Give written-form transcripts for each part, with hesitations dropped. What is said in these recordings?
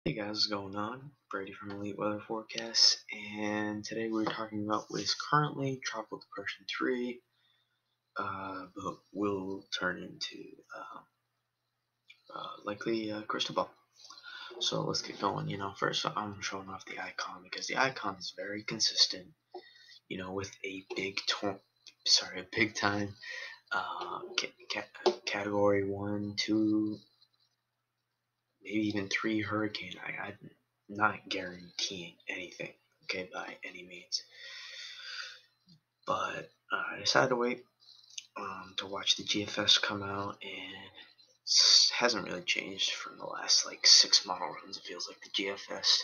Hey guys, what's going on? Brady from Elite Weather Forecasts, and today we're talking about what is currently Tropical Depression 3, but will turn into likely Cristobal. So let's get going. First I'm showing off the icon because the icon is very consistent. With a big time category 1, 2, maybe even 3 hurricane. I'm not guaranteeing anything, okay, by any means. But I decided to wait to watch the GFS come out, and it hasn't really changed from the last like 6 model runs. It feels like the GFS,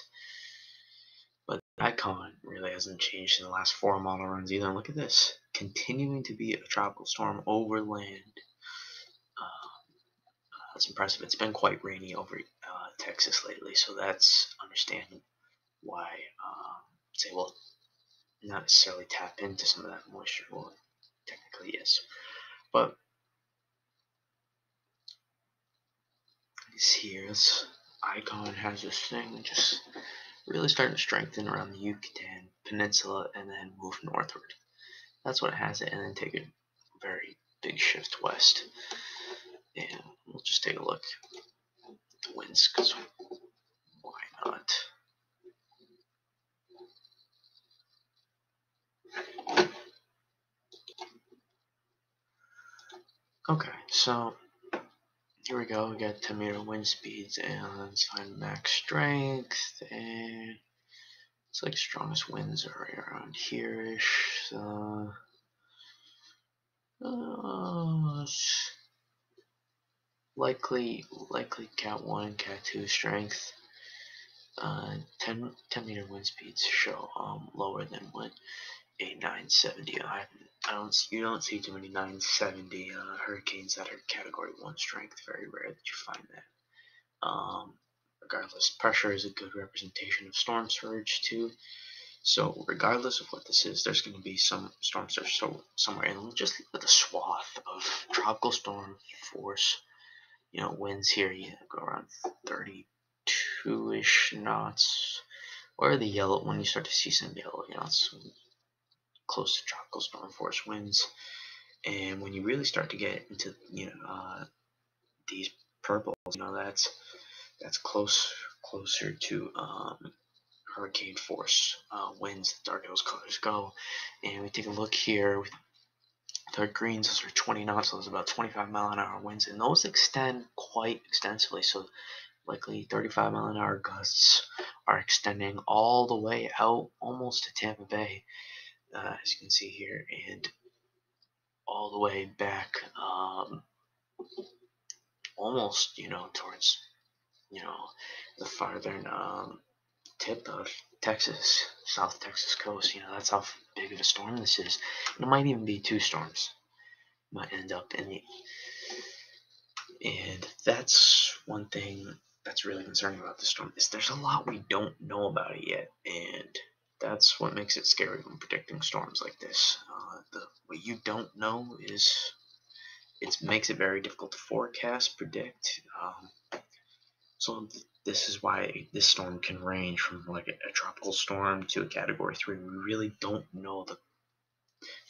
but the icon really hasn't changed in the last 4 model runs either. And look at this, continuing to be a tropical storm over land. That's impressive. It's been quite rainy over Texas lately, so that's understandable why say, well, not necessarily tap into some of that moisture. Well, technically yes, but this icon has this thing just really starting to strengthen around the Yucatan Peninsula and then move northward. That's what it has it, and then take a very big shift west. And we'll just take a look at the winds, because why not? Okay, so here we go. We got 10-meter wind speeds, and let's find max strength. And it's like strongest winds are right around here-ish. So likely Cat 1, Cat 2 strength. 10-meter wind speeds show lower than what a 970. You don't see too many 970 hurricanes that are Category 1 strength. Very rare that you find that. Regardless, pressure is a good representation of storm surge too. So regardless of what this is, there's going to be some storm surge somewhere. And just look at the swath of tropical storm force. Winds here go around 32-ish knots. Or the yellow, when you start to see some yellow, it's close to tropical storm force winds. And when you really start to get into these purples, that's closer to hurricane force winds. The dark those colors go, and we take a look here. Dark greens, those are 20 knots, so those are about 25-mile-an-hour winds, and those extend quite extensively. So likely 35-mile-an-hour gusts are extending all the way out almost to Tampa Bay, as you can see here, and all the way back almost towards the farthern tip of Texas, South Texas coast. That's how big of a storm this is. It might even be 2 storms. Might end up in the, and that's one thing that's really concerning about the storm, is there's a lot we don't know about it yet, and that's what makes it scary when predicting storms like this. What you don't know it makes it very difficult to forecast, predict. So this is why this storm can range from like a tropical storm to a Category 3. We really don't know the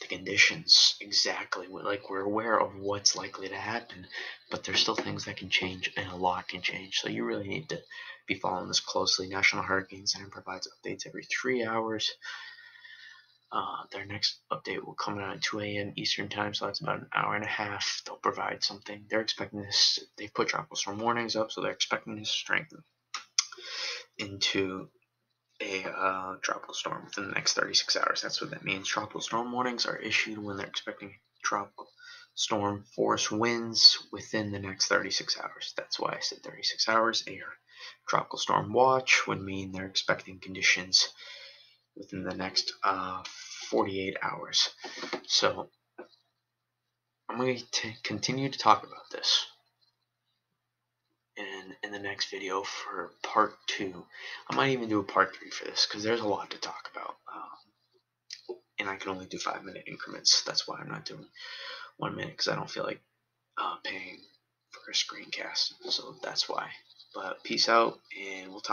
conditions exactly. We're aware of what's likely to happen, but there's still things that can change, and a lot can change. So you really need to be following this closely. National Hurricane Center provides updates every 3 hours. Their next update will come out at 2 a.m. Eastern time, so that's about an hour and a half. They'll provide something. They're expecting this. They put tropical storm warnings up, so they're expecting this to strengthen into a tropical storm within the next 36 hours. That's what that means. Tropical storm warnings are issued when they're expecting tropical storm force winds within the next 36 hours. That's why I said 36 hours. A tropical storm watch would mean they're expecting conditions within the next 48 hours. So I'm going to continue to talk about this in the next video for part 2. I might even do a part 3 for this, because there's a lot to talk about, and I can only do 5-minute increments. That's why I'm not doing 1 minute, because I don't feel like paying for a screencast, so that's why. But peace out, and we'll talk